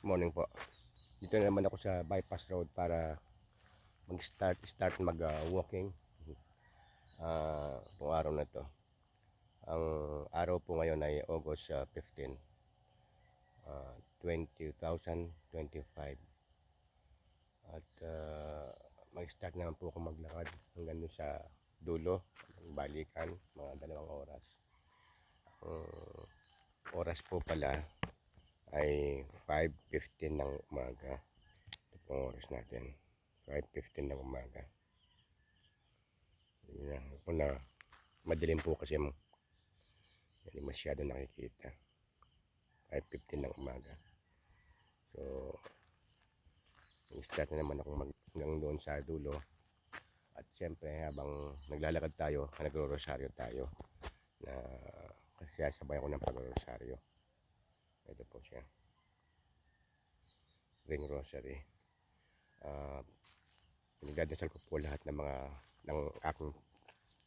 Morning po. Dito na naman ako sa bypass road para mag-start mag-walking. Pong araw na to. Ang araw po ngayon ay August 15, 2025. At mag-start naman po ako maglakad hanggang dun sa dulo, balikan, mga 2 oras. Oras po pala ay 5:15 ng umaga. Ito po ang oras natin, 5:15 ng umaga. Yan po na madilim po kasi hindi masyado nakikita. 5:15 ng umaga. So start na naman ako hanggang doon sa dulo. At siyempre habang naglalakad tayo, nagro-rosaryo tayo, na kasi sabay ako ng pag-rosaryo. Ito po siya, ring rosary. Pinagdadasal ko po lahat ng mga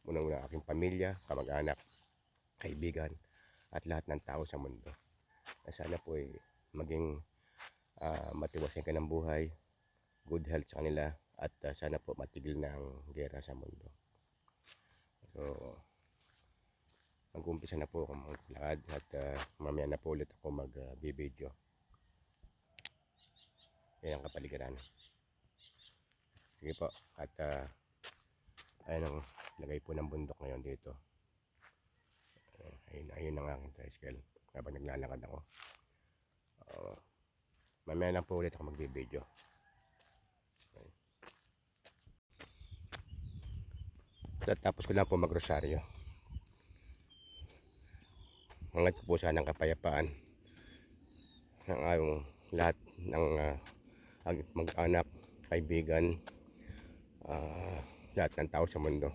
unang aking pamilya, kamag-anak, kaibigan, at lahat ng tao sa mundo. Sana po ay maging matiwasin ka ng buhay, good health sa kanila, at sana po matigil na ang gera sa mundo. So mag-umpisa na po ako maglakad at mamaya na po ulit ako mag-video. Yan ang kapaligiran. Sige po, at ayun ang lagay po ng bundok ngayon dito. Ayun ang aking tricycle habang naglalakad ako. Mamaya na po ulit ako mag-video. Tapos ko lang po mag-rosaryo. Hangad ko po sana ng kapayapaan ng lahat ng mag-anak, kaibigan, lahat ng tao sa mundo.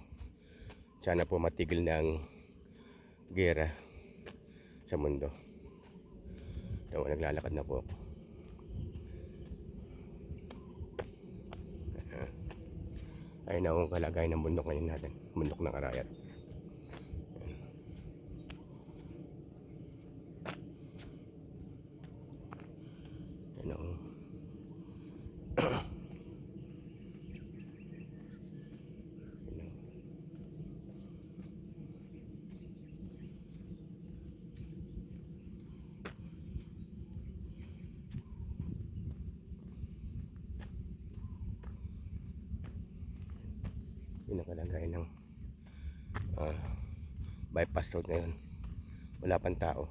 Sana po matigil na ang gera sa mundo. So naglalakad na po ako. Ayun na ang kalagayan ng bundok ngayon natin, bundok ng Arayat. Yun ang kalagayan ng bypass road ngayon. Wala pang tao,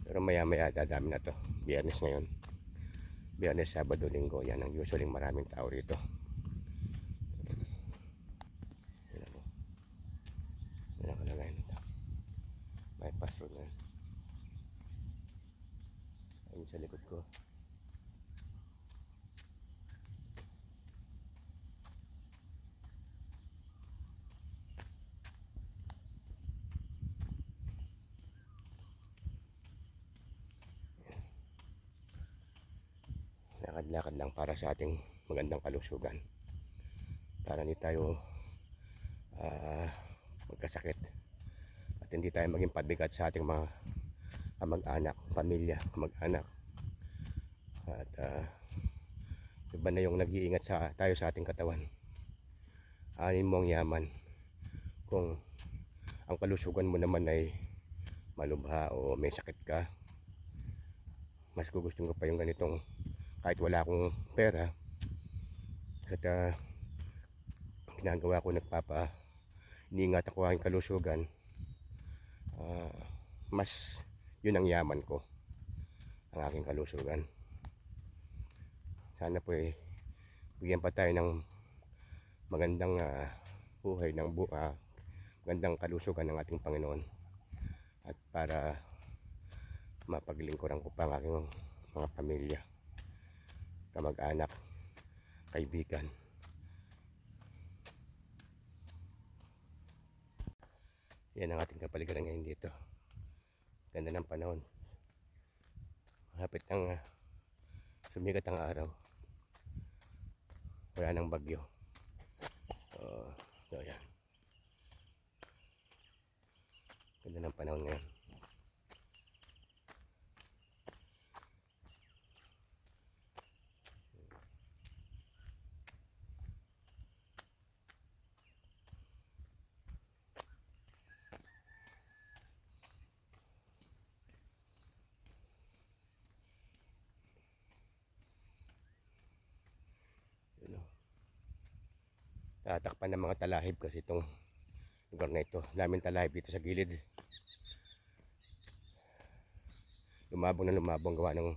pero maya maya dadami na to. Biyernes ngayon, Biyernes, Sabado, Linggo, yan ang usually maraming tao rito. Yun ang kalagayan nito, bypass road ngayon. Ayun sa likod ko, lakad-lakad lang para sa ating magandang kalusugan, para hindi tayo magkasakit at hindi tayo maging pabigat sa ating mga kamag-anak, pamilya, kamag-anak. At iba na yung nag-iingat tayo sa ating katawan. Anin mo ang yaman kung ang kalusugan mo naman ay malubha o may sakit ka. Mas gugustuhin ko pa yung ganitong kahit wala akong pera, at ginagawa ko, iniingat ako aking kalusugan. Mas yun ang yaman ko, ang aking kalusugan. Sana po bigyan pa tayo ng magandang buhay, magandang kalusugan ng ating Panginoon, at para mapaglingkuran ko pa ang aking mga pamilya, kamag-anak, kaibigan. Yan ang ating kapaligiran ngayon dito. Ganda ng panahon, malapit ng sumikat ang araw, wala nang bagyo. So yan, ganda ng panahon ngayon. tatakpan ng mga talahib kasi itong lugar na ito. Daming talahib dito sa gilid. Lumabong na lumabong gawa ng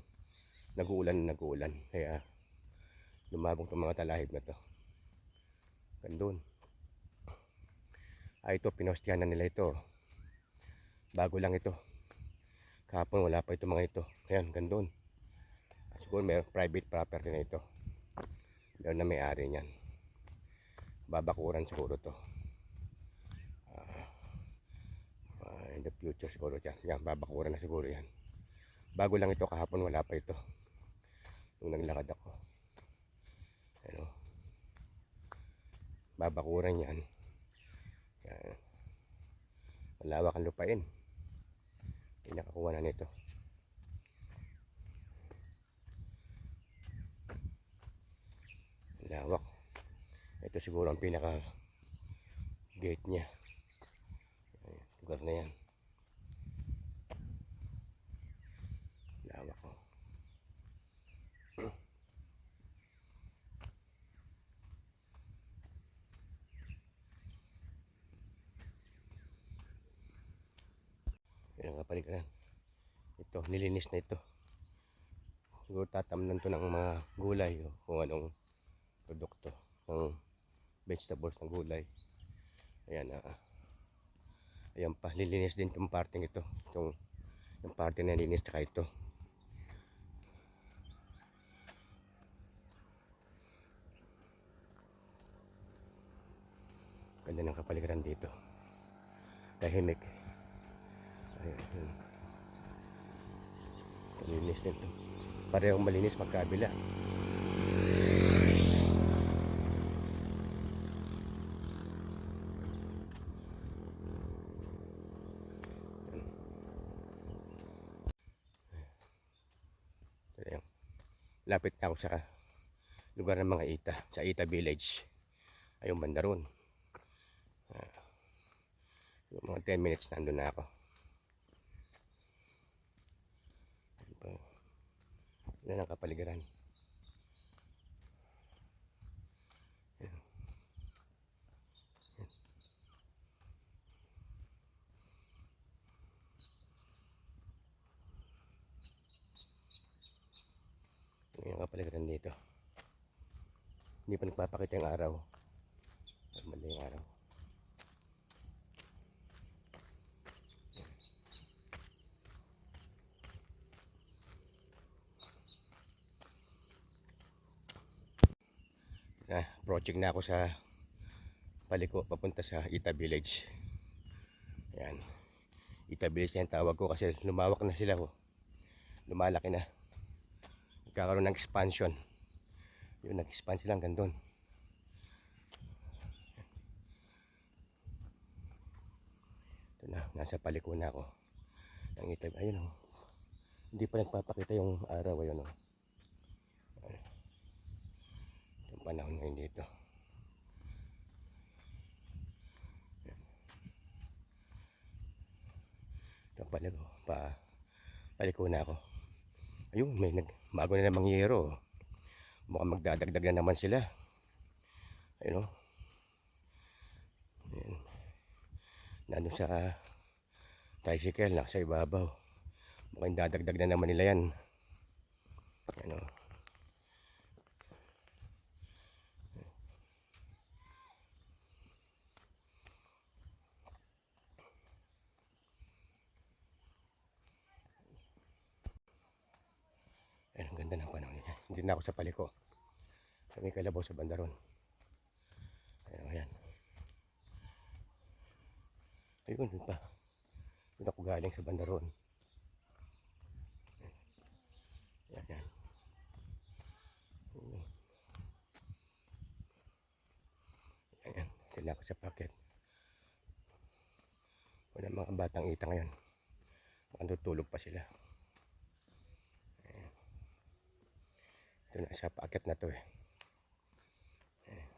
nag-uulan. Kaya lumabong itong mga talahib na to. Gandun. Ito, pinostihan na nila ito. Bago lang ito. Kahapon wala pa ito mga ito. Ayan, gandun. Siguro may private property na ito. Meron na may-ari niyan. Babakuran siguro to. In the future siguro yan. Yan, babakuran na siguro yan. Bago lang ito, kahapon wala pa ito. Nung naglakad ako. Ano? Babakuran yan. Yan. Malawak ang lupain. Pinakakuha na nito. Lawak. Ito siguro ang pinaka gate niya. Lugar na yan. Lawak ko. Yan ang kapaligiran. Ito, nilinis na ito. Siguro tatamnan to ng mga gulay o kung anong produkto ng vegetables ng gulay. Ayan, ayan pa, lilinis din itong parting ito. Yung parte na nilinis tsaka ito. Ganda ng kapaligiran dito. Tahimik. Ayan. Malinis din ito. Parehong malinis magkabila. Ayan. Lapit na ako sa lugar ng mga Ita. Sa Ita Village. Ayun banda ron. Mga 10 minutes nandun na ako. Yan ang kapaligiran. Yan. Yan ang kapaligiran dito. Hindi pa nagpapakita yung araw. Mali yung araw. Project na ako sa paliko papunta sa Ita Village. Ayan. Ita Village na yung tawag ko kasi lumawak na sila. Lumalaki na. Nagkakaroon ng expansion. Yun, nag-expand sila hanggang doon. Ito na, nasa paliko na ako. Ang Ita, ayun o. Hindi pa nagpapakita yung araw. Ayun o. Yung panahon ngayon dito. Ito paliko na ako. Ayun, may bago na namang yero. Mukhang magdadagdag na naman sila. Ayun o. Ayan. Nandun sa tricycle, nasa ibabaw. Mukhang dadagdag na naman nila yan. Ayan o. Ayan, ang ganda ng panahon niya. Hindi na ako sa paliko. Kami kalabaw sa bandaron. Ayan, ayan. Ayun, yun pa. Doon ako galing sa bandaron. Ayan, ayan. Ayan, sila ako sa packet. Wala mga batang Ita ngayon. Matutulog pa sila. Ayan. Ito na sa packet na to eh. Ayan.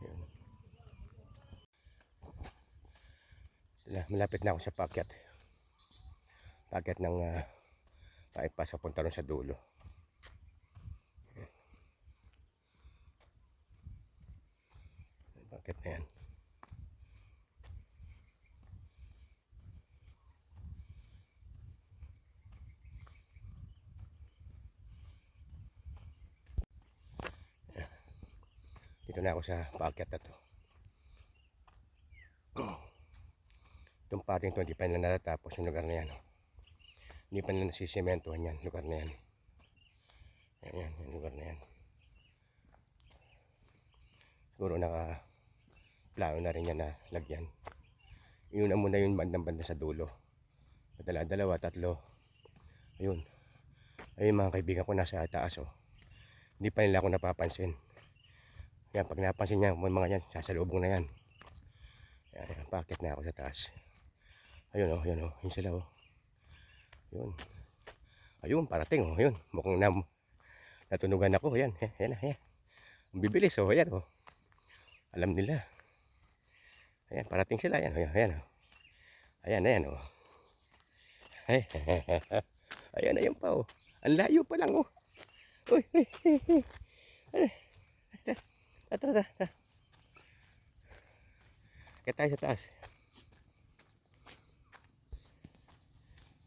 Ayan. Sila, malapit na ako sa packet. Packet ng bypass papunta rin sa dulo. Dito na ako sa paakyat na to. Itong pating to, hindi pa nila natatapos yung lugar na yan. Hindi pa nila nasisimentohan yan, lugar na yan. Yan, yung lugar na yan. Siguro plano na rin yan na lagyan. Yun na muna yung bandang-banda sa dulo. Dalawa, tatlo. Ayun. Ayun mga kaibigan ko nasa taas oh. Hindi pa nila ako napapansin. Yan, pag napansin niya, mga yan, sasalubong na yan. Yan, paakit na ako sa taas. Ayun oh, yun oh, yun sila oh. Yun. Ayun, parating oh, yun. Mukhang natunugan ako, yan. Yan, yan. Ang bibilis oh, yan oh. Alam nila. Ayan, parating sila, yan oh, yan oh. Ayan, ayan oh. Ay, ayan, ayan pa oh. Ang layo pa lang oh. Uy, uy, uy, uy. Tara. Kaya tayo sa taas.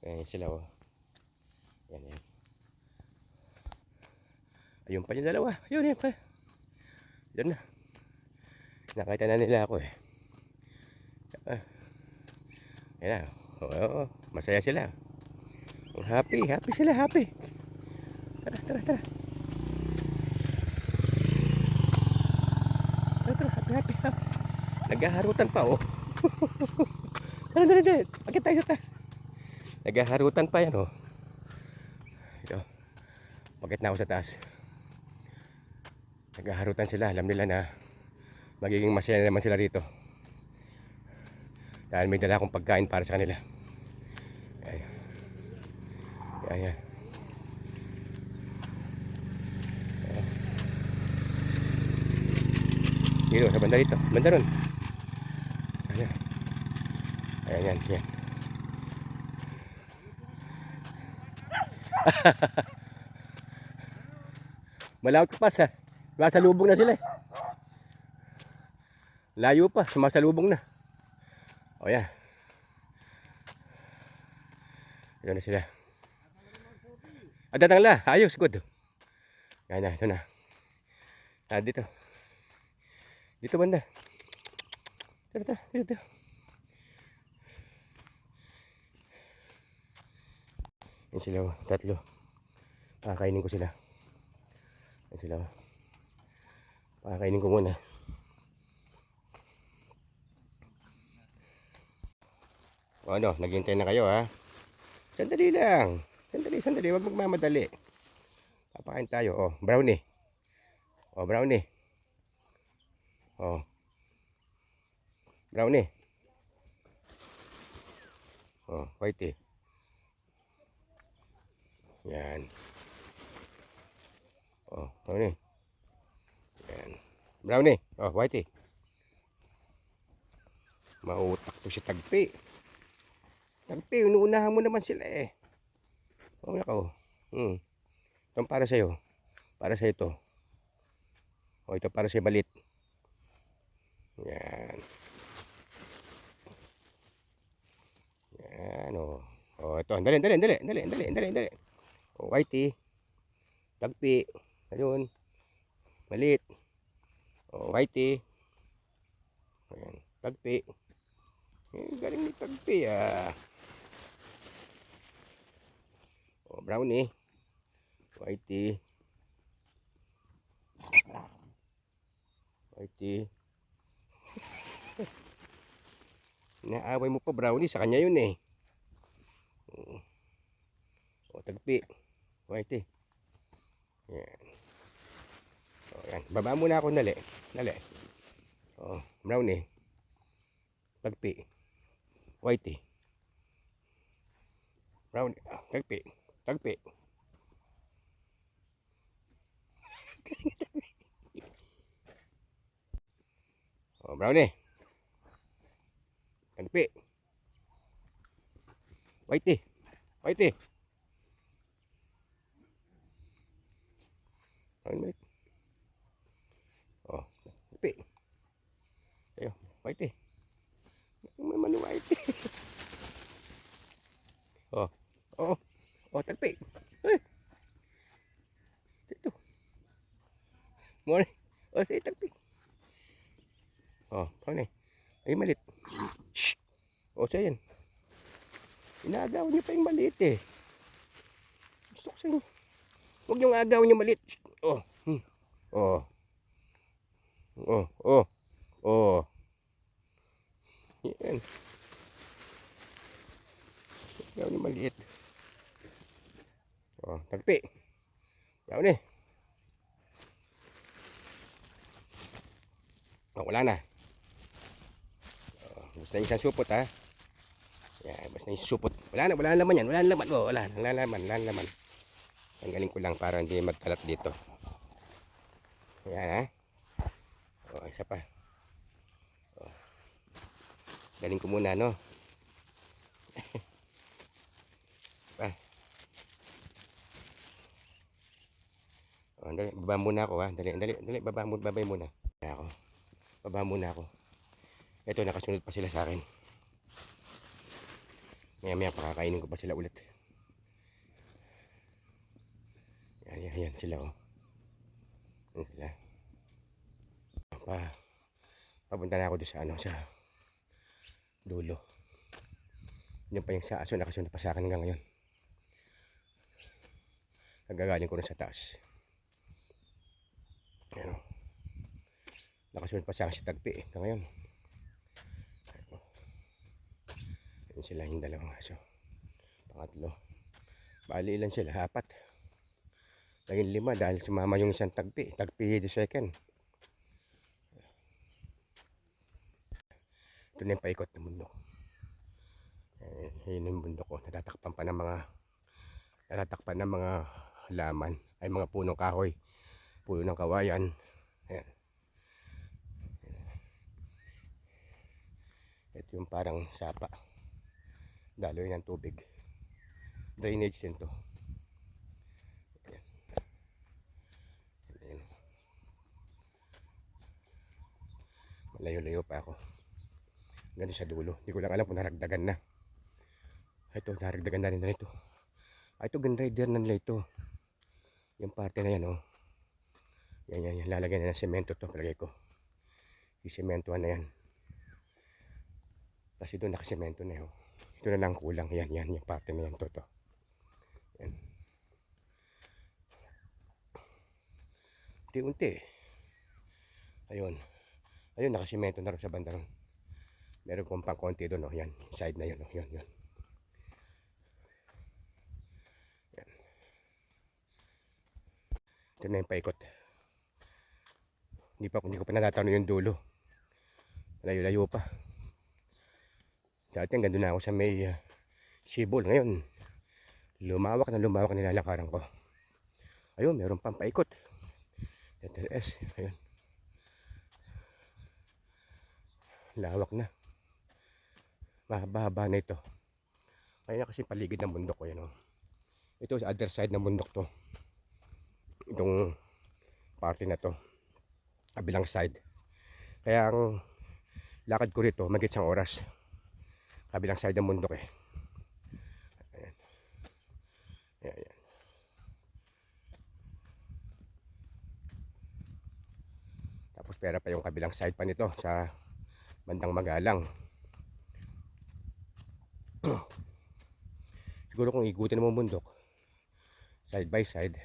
Ayan sila oh. Yan. Ayun pa yung dalawa. Ayun pa. Diyan na. Nakita na nila ako eh. Ayan na. Oo, masaya sila. Happy sila, happy. Tara. Tara, happy. Naghaharutan pa oh. Tara. Pagkat tayo sa taas. Naghaharutan pa yan oh. Ito. Pagkat na ako sa taas. Naghaharutan sila. Alam nila na magiging masaya naman sila rito. Dahil may dala akong pagkain para sa kanila. Ayan. Dito, sa banda rito. Banda ron. Ayan. Malawak pa sa. Masalubong na sila eh. Layo pa, sumasalubong na. O yan. Ito na sila. Datang la, ayos, good. Yan na, ito na. Dito. Dito banda. Dito. Yan sila, tatlo. Pakakainin ko sila. Yan sila. Pakakainin ko muna. O ano, naghintay na kayo ha. Sandali lang. Sandali, huwag magmamadali. Papakain tayo. Oh, brownie. Brownie. Whitey. Yan. Brownie. Yan. Brownie. Whitey. Mautak to si Tagpi. Tagpi, inuunahan mo naman sila eh. Nako. Ito para sa'yo. Para sa'yo ito. Ito para sa'yo balit. Yan. Yan ito. Dali. Whitey. Tagpi. Ayun. Balit. Whitey. Ayan. Tagpi. Galing ni Tagpi ah. Brownie. Whitey. Naaway mo pa brownie, sa kanya yun eh. Tagpi. Whitey. Yan. Yan. Baba muna ako dali. Brownie. Tagpi. Whitey. Brownie. Tagpi. Brownie. Tagpi. Whitey. Tagpi. Ayo, Whitey. May manu Whitey. Tagpi. Dito. Morning. Si Tagpi. Oh, ano eh. Ay, malit. Shh! O, siya yan. Inaagaw niyo pa yung maliit eh. Gusto ko sa inyo. Huwag yung agaw niyo maliit. Shh! Oh, oh, oh, oh, oh. Yan. Agaw niyo maliit. Oh, tagpi. Yaw ni. Oh, wala na. Oh, basta isang supot ha. Yan, basta isang supot. Wala na laman yan. Wala na laman. Oh, wala na laman. Tanggalin ko lang para hindi magkalat dito. Yan ha. Oh, isa pa. Oh. Galing ko muna, no? Pa. Oh, dali, baba muna ako ha. Dali, babay muna. Ako. Baba muna ako. Ito, nakasunod pa sila sa akin. Maya pakakainin ko pa sila ulit. Yan sila oh. Yan sila. Papunta na ako doon sa ano, sa dulo. Yan pa yung sa aso, nakasunod pa sa akin hanggang ngayon. Nagagaling ko rin sa taas. Yan o. Nakasunod pa sa akin si Tagpi eh, ngayon. Yan sila yung dalawang aso. Pangatlo. Bali ilan sila? 4. Naging 5 dahil sumama yung isang Tagpi. Tagpi the second. Ito na yung paikot ng bundok. Yun yung bundok ko. Natatakpan ng mga halaman. Ay mga punong kahoy. Puno ng kawayan. Ayan. Ito yung parang sapa. Daloy ng tubig. Drainage din to. Ayan. Ayan. Malayo-layo pa ako. Ganun sa dulo. Hindi ko lang alam kung naragdagan na. Ito, naragdagan na rin na ito. Ito, gunrider na nila ito. Yung parte na yan, oh. Yan. Lalagyan na ng semento to. Palagay ko. Isimentohan na yan. Kasi doon nakasemento na yun. Ito na lang kulang. Yan. Yung parte na yan. To. Yan. Unti-unti. Ayun, nakasemento na rin sa banda ron. Meron kong pang konti doon. Oh. Yan. Side na yan. Oh. Yan. Yan. Ito na yung paikot. Hindi ko pa natatano yung dulo. Layo-layo pa. Dati hanggang doon na ako sa may sibol. Ngayon, lumawak na nilalakaran ko. Ayun, meron pang paikot. TTS, ayun. Lawak na. Mahaba na ito. Ayun na kasi paligid ng bundok ko yan. Oh. Ito sa other side ng bundok to. Itong parte na to. Kabilang side. Kaya ang lakad ko rito, magit isang oras. Kabilang side ng bundok eh. Ayan. Tapos pera pa yung kabilang side pa nito sa bandang Magalang. Siguro kung igutin mo bundok side by side,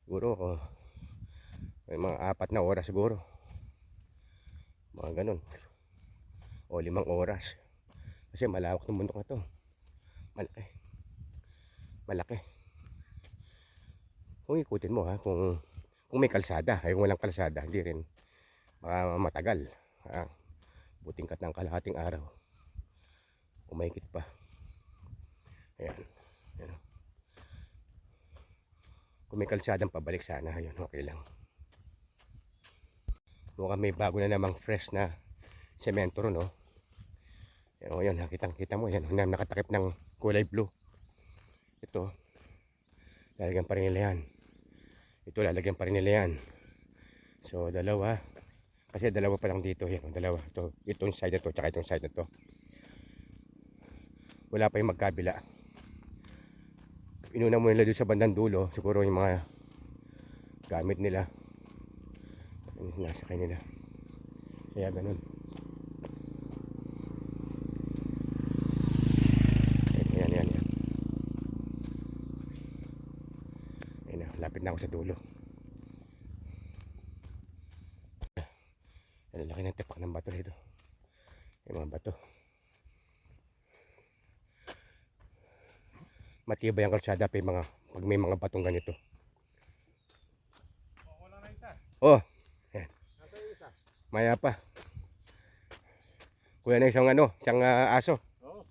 siguro may mga 4 na oras siguro. Mga ganun. O 5 oras. Kasi malawak ng bundok na to. Malaki. Kung ikutin mo ha, kung may kalsada, ay kung walang kalsada, hindi rin matagal. Buting kat ng kalahating araw. Umahigit pa. Ayan. Kung may kalsadang pabalik sana, ayun, okay lang. Mukhang may bago na namang fresh na semento ron, oh. Ayan, nakita mo, yan, nakatakip ng kulay blue. Ito, lalagyan pa rin nila yan. Ito, lalagyan pa rin nila yan. So, dalawa. Kasi dalawa pa lang dito, yan, dalawa. Itong side na to, tsaka itong side na to. Wala pa yung magkabila. Inuna mo nila doon sa bandang dulo, siguro yung mga gamit nila. Nasa kanila. Kaya ganun. Ayan, ayan, ayan. Ayan na, lapit na ako sa dulo. Ang laki ng tipak ng bato dito. Yung mga bato. Matibay ang kalsada pag may mga batong ganito. Wala na isa. Oh, ayan. Nasa yung isa. Maya pa. Kuya na isang aso. Oo.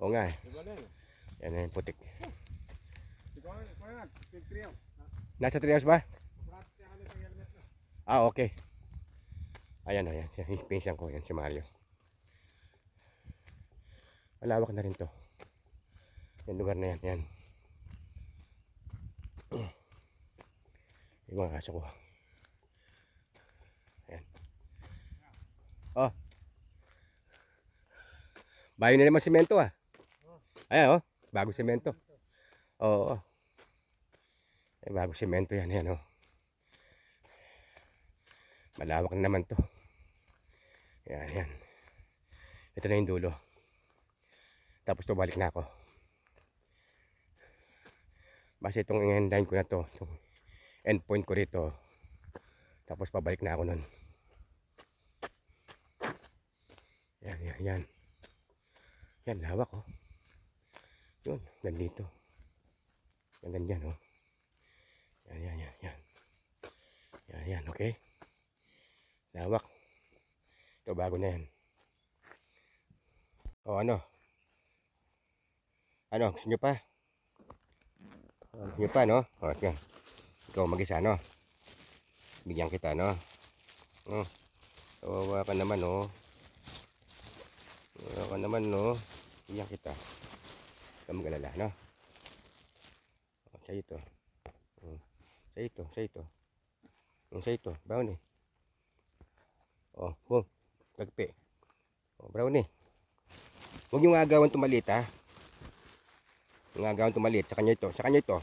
Oo nga eh. Diba na yun? Yan na yung putik. Ikaw na. Tigtriyaw. Nasa trios ba? Practice ka na ng helmet na. Ah, okay. Ayan o, yan. Yung pinsan ko, yan si Mario. Malawak na rin to. Yung lugar na yan, yan. Yung mga aso ko. Ayan. Oh. Bayo na naman semento ah. Ayan oh, bago semento. Oo. Bago semento yan, yan oh. Malawak na naman to. Yan, yan. Ito na yung dulo. Tapos to balik na ako. Basta itong i-endline ko na to. Itong end point ko rito. Tapos pabalik na ako nun. Yan, yan, yan. Yan, lawak oh. Yun, ganito. Yan, ganyan oh. Yan, yan, yan, yan. Yan, yan, okay. Lawak. Ito, bago na yan. O, ano? Ano, gusto nyo pa? Gusto nyo pa, no? O, yan. Ikaw mag-isa, no? Bigyan kita, no? O, kawawa ka naman, no? Kawawa ka naman, no? Bigyan kita. Ikaw mag-alala, no? O, sa'yo ito. O, sa'yo ito, sa'yo ito. O, sa'yo ito, brownie. O, boom. Tagpi. O, brownie. Huwag yung agawan tumalit, ha? Yung agawan tumalit. Sa kanya ito. Sa kanya ito.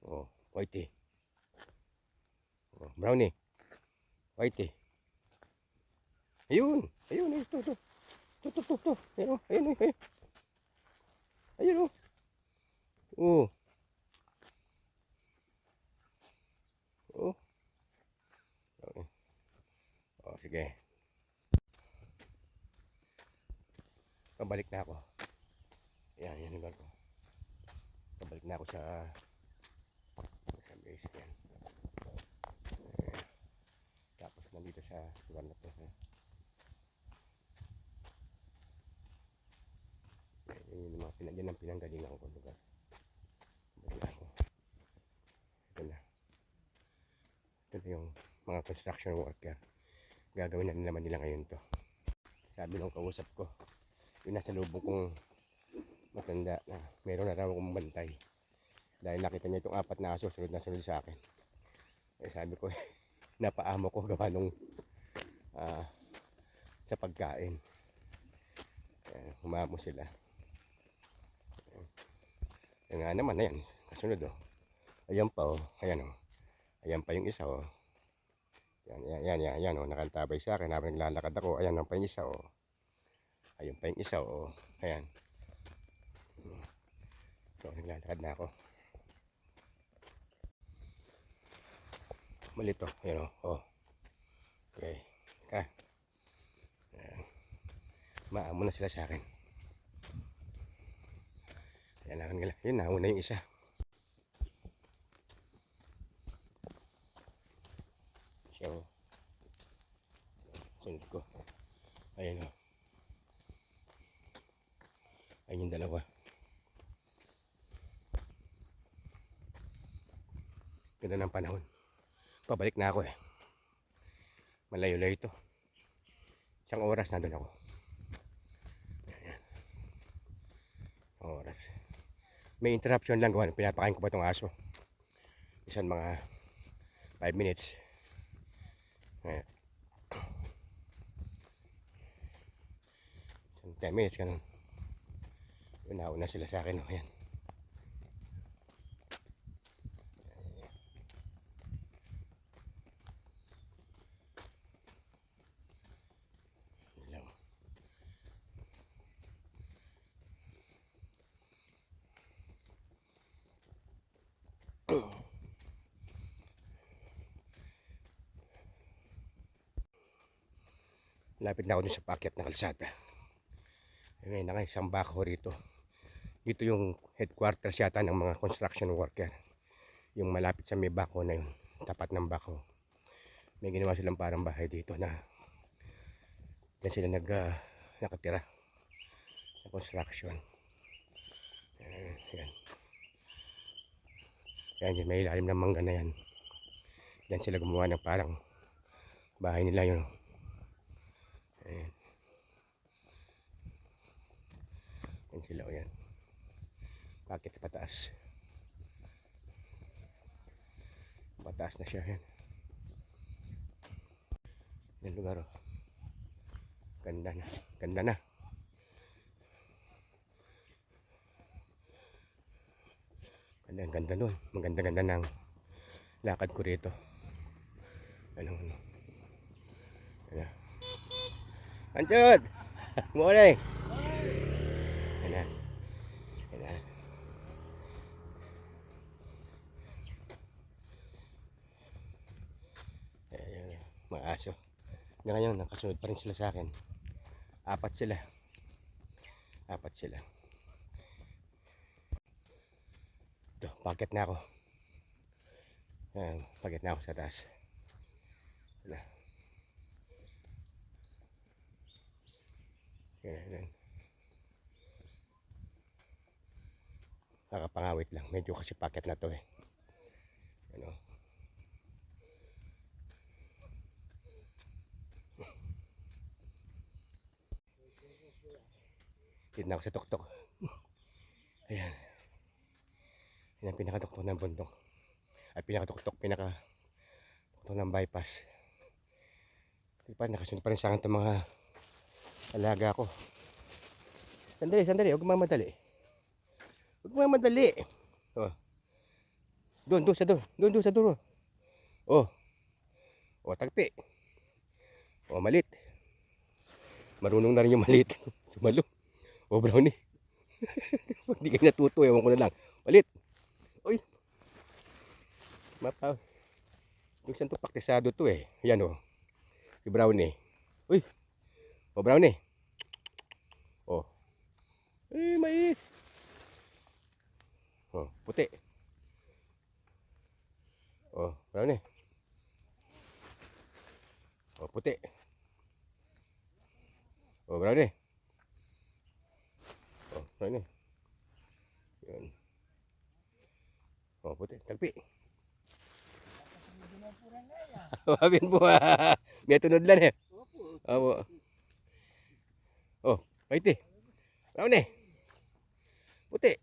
O, whitey. O, brownie. Whitey. Ayun. Ayun. Ito, ito. Ito, ito, ito. Ayun, ayun, ayun. Ayun, o. O. O. O, sige. Pabalik na ako. Yan, yan lugar ko. Pabalik na ako sa base. Yan. Tapos nandito sa lugar na to. Yan yung mga yan ang pinanggalingan ko lugar. Balik na ako. Ito na. Ito na yung mga construction worker. Gagawin na naman nila ngayon to. Sabi ng kausap ko, yung nasa lubong kong matanda na meron na raw akong bantay. Dahil nakita niya itong 4 na aso, sunod na sunod sa akin. Eh sabi ko, napaamo ko gawa nung sa pagkain. Humamo sila. Yan nga naman, ayan, kasunod oh. Ayan pa oh, ayan oh. Ayan pa yung isa oh. Yan oh, nakantabay sa akin habang naglalakad ako. Ayan pa yung isa oh. Ayun pa yung isa oh. Ayan. So, naglalakad na ako. Malito. Ayan oh. Okay. Ayan. Maamo na sila sa akin. Kailangan nila. Yun, nauna yung isa. So, sunod ko. Ayan o. Ayun yung dalawa. Ganda ng panahon. Pabalik na ako eh. Malayo-layo ito. Isang oras na doon ako. Ayan. Oras. May interruption lang gawa. Pinapakain ko pa itong aso. Isang mga 5 minutes. Ayan. 10 minutes ganun. Nauna sila sa akin. Ayan. Lapit na ako dun sa paakyat na kalsada. Ngayon na nga, isang bako rito. Dito yung headquarters yata ng mga construction worker. Yung malapit sa may bako na yun. Tapat ng bako. May ginawa silang parang bahay dito na yan sila nakatira sa construction. Yan. Yan, may ilalim ng mangga na yan. Yan sila gumawa ng parang bahay nila yun. Ayan. Yan sila o yan. Bakit pataas? Pataas na siya yan. Yan lugar o. Ganda na. Ganda na. Ganda nun. Maganda-ganda ng lakad ko rito. Ano. Ano. Anjod! Morning! Ano. Ano. Ayan, mga aso. Ngayon, nakasunod pa rin sila sa akin. Apat sila. Ito, paket na ako. Ayan, paket na ako sa taas. Wala. Ayan. Nakapangawit lang. Medyo kasi paket na to eh. Ano. Dito na ako sa tuktok. Ayan. Yan ang pinakatuktok ng bundok. Ay pinakatuktok ng bypass. Nakasunod pa rin sa akin itong mga alaga ko. Sandali. Huwag mamadali. Oh. Doon sa door. Oh. Oh, tagpi. Oh, malit. Marunong na rin yung malit. Sumalo. Oh, brownie. Hindi kayo natuto, ewan ko na lang. Malit. Uy. Mapaw. Yung santo paktisado to eh. Yan oh. Si brownie. Uy. Oh, brownie. Oh. Mais. Oh, puti. Oh, brownie. Oh, puti. Oh, brownie. Oh, brownie. Yan. Oh, puti. Tagpi. Wabin po. May tunod lang eh. Opo. Oh, paiti. Brownie. Puti.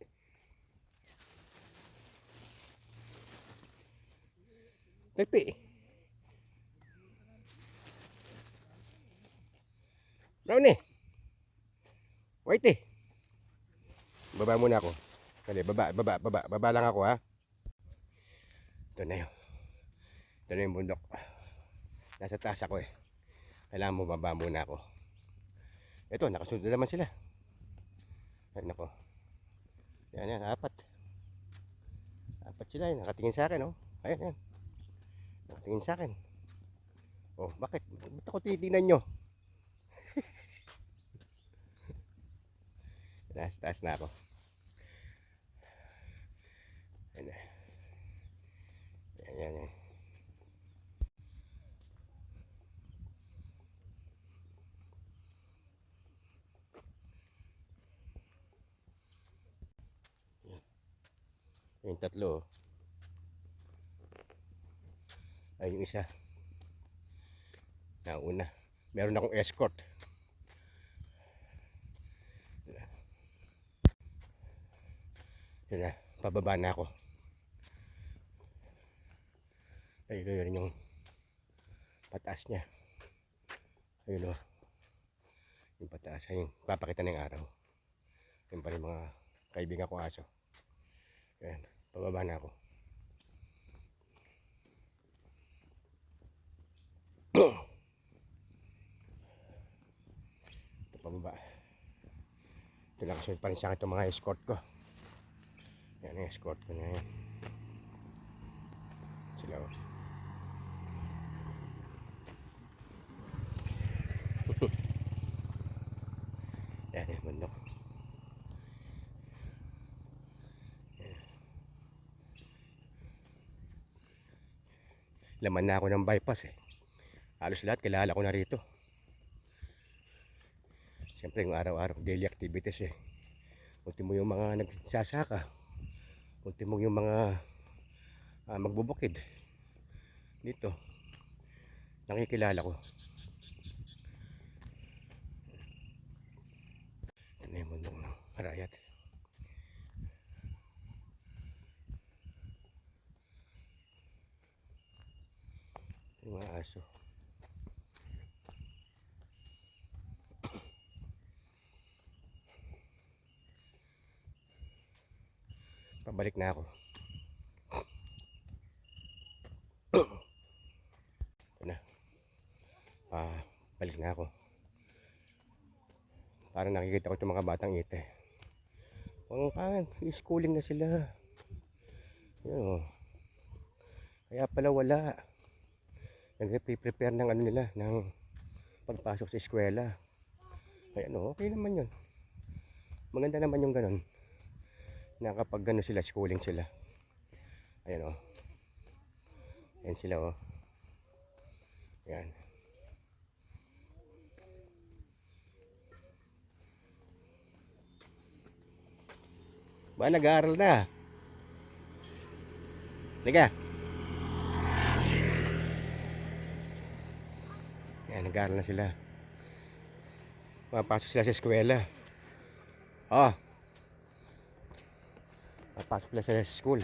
Tagpi. Brownie. Whitey. Baba muna ako. Dali, baba lang ako ha. Ito na yun. Ito na yung bundok. Nasa taas ako eh. Kailangan mo baba muna ako. Ito, nakasunod na naman sila. Ay, nako. Yan, apat. Apat sila yun. Nakatingin sa akin, oh. Ayan. Nakatingin sa akin. Oh, bakit? Ba't ako titinan nyo? Taas na ako. Yan. Yung tatlo. Ay, yung isa. Nauna. Meron akong escort. Yun na, pababa na ako. Ayun yung pataas niya. Ayun o. Yung pataas. Ayun, papakita na yung araw. Yun pa rin mga kaibigan ko aso. Ayan, pababa na ako. Ito pababa. Ito lang kasunod pa rin sa akin itong mga escort ko. Yan ang escort ko na yan. Sila o. Ayan yung bundok. Laman na ako ng bypass eh. Halos lahat kilala ko na rito. Siyempre yung araw-araw daily activities eh. Kunti mo yung mga nagsasaka. Kunti mo yung mga magbubukid. Dito. Nakikilala ko. Ito na yung bundok ng Arayat. Yung mga aso. Pabalik na ako. Ito na. Balik na ako. Parang nakikita ko itong mga batang ite. Schooling na sila. Yun, oh. Kaya pala wala. Nagre-prepare ng ano nila, ng pagpasok sa eskwela. Kaya ano, okay naman yun. Maganda naman yung ganun. Na kapag gano'n sila, schooling sila. Ayan, oh. Ayan sila, oh. Ayan. Ba, nag-aaral na. Liga. Ayan, nag-aaral na sila. Mapasok sila sa eskwela. Oh. Mapasok sila sa school.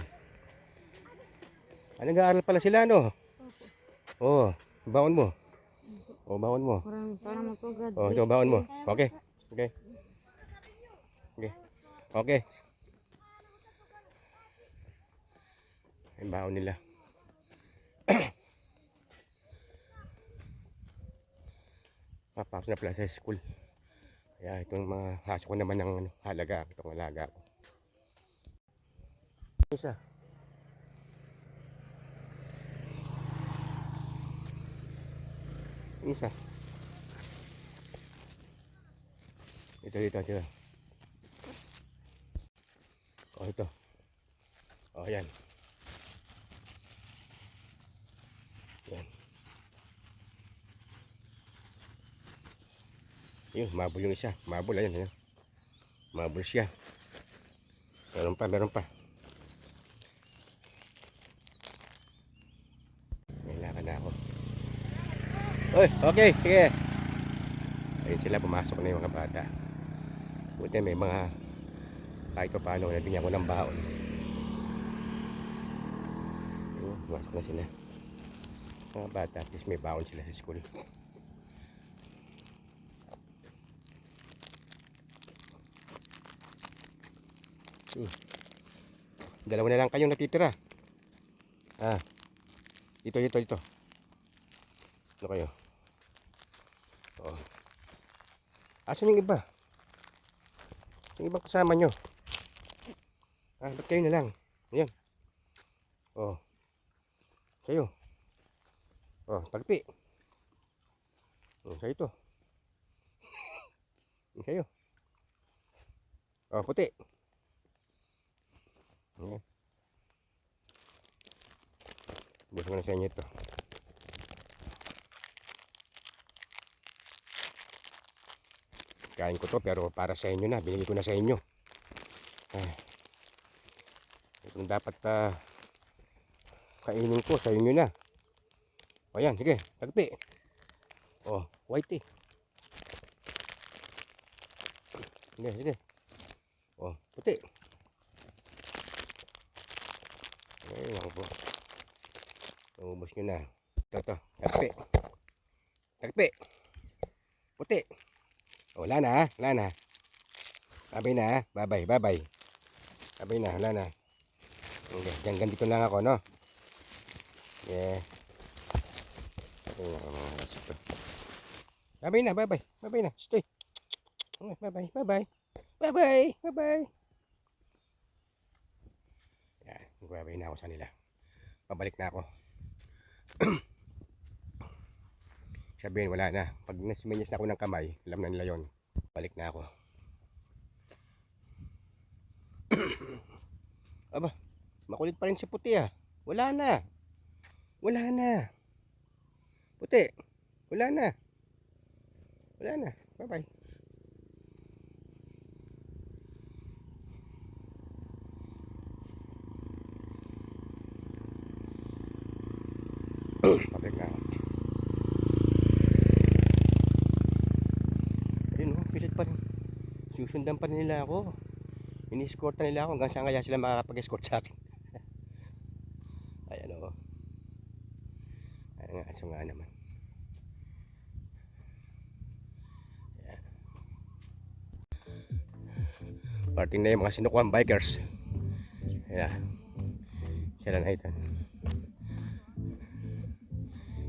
Nag-aaral pala sila, no? Oh, baon mo. Oh, baon mo. Maraming salamat po, God. Oh, ito baon mo. Okay. Okay. Okay. Okay. Yung baon nila. Papasok na pala sa school. Kaya itong mga haso ko naman ng halaga. Itong alaga ko. Isa. Isa. Dito. Oh, ito. Oh, yan. Yan. Yun, mabul yung isa. Mabul, ayan. Mabul siya. Meron pa. May lakad na ako. Oy, okay, sige. Ayun sila, pumasok na yung mga bata. Buti may mga kahit pa paano, nabigyan ko ng baon. Pumasok na sila. Mga bata, at least may baon sila sa school. Dalawa na lang kayong natitira. Dito. Ano kayo? Oh. Asan yung iba? Yung ibang kasama nyo? Ba't kayo na lang? Ayan. Oh. Kayo. Oh, tagpi. Sa'yo to. Sa'yo. Oh, puti. Ayan. Bukas ko na sa inyo ito. Kain ko to pero para sa inyo na. Binili ko na sa inyo. Kung dapat kainin ko sa inyo na. O yan, sige. Tagpi. O, whitey. Sige. O, puti. Ayun ako po. Ubus nyo na. Ito. Tagpi. Puti. O, wala na. Babay na. Babay. Babay na. Wala na. Okay. Hanggang dito lang ako, no? Yeah. Ayun ako mga aso to. Babay na. Stay. Okay, bye-bye. Yan. Babay na ako sa nila. Pabalik na ako. Sabihin wala na. Pag nasimenyas na ako ng kamay, alam na nila yon. Balik na ako. Aba, makulit pa rin si puti ah. Wala na. Wala na. Puti. Wala na. Wala na. Bye-bye. Pabalik na ako. Ayun oh, pilit pa rin. Susundan pa rin nila ako. Ini-escorta nila ako hanggang saan kaya sila makakapag-escort sa akin. Ayan o. Ayan nga, aso nga naman. Ayan. Parting na yung mga sinukuhan bikers. Ayan. Sila na ito.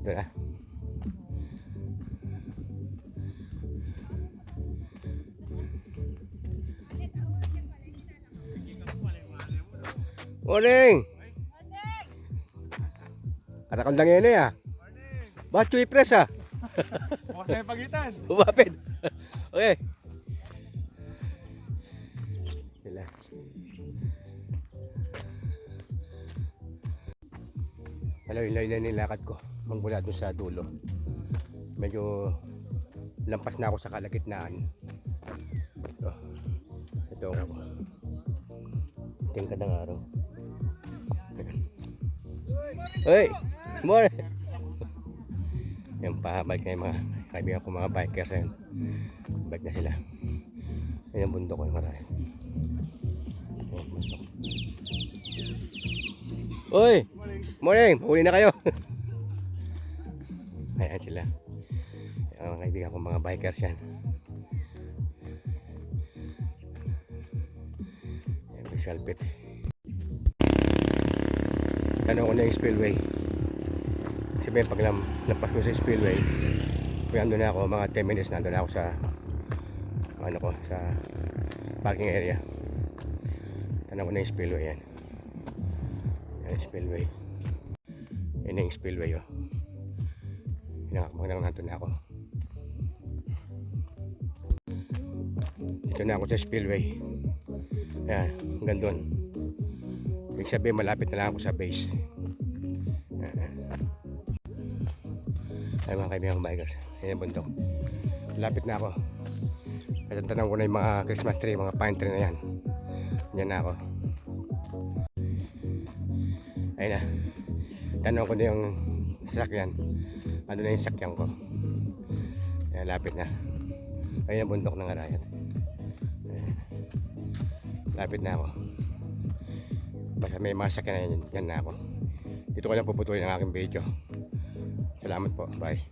Ito na. Morning! Katakal lang yun ah. Ba't chuy press ah? Bukas na yung pagitan. Bumapit. Okay. Sila. Malayo-layo na nilakad ko. Mula doon sa dulo. Medyo lampas na ako sa kalagitnaan. Ito ako. Tingkad ng araw. Hey! More! Yan pa, bike na yung mga kaibigan ko mga bikers. Ayun. Bike na sila. Yan yung bundok ko yung marami. Yan, bundok. Uy! Morning! Huli na kayo! Ayan sila. Yan mga kaibigan ko mga bikers yan. Yan, may salpit. Tanong ko na yung spillway. Kasi pag lampas ko sa spillway, kaya andun na ako, mga 10 minutes na andun na ako sa ano ko, sa parking area. Tanong ko na yung spillway yan. Yan yung spillway. Yan yung spillway oh. Pinakakabang lang nandun na ako. Dito na ako sa spillway. Yan, hanggang doon. Ibig sabihin malapit na lang ako sa base. Ay mga kaibigan kong bikers, yan yung bundok. Lapit na ako. At tanong ko na yung mga Christmas tree, mga pine tree na yan. Yan na ako. Ayun na. Tanong ko na yung sasakyan. Ano na yung sasakyan ko. Yan, lapit na. Ayun yung bundok ng Arayat. Lapit na ako. Basta may mga sasakyan na yan na ako. Dito ko na puputulin ang aking video. Salamat po. Bye.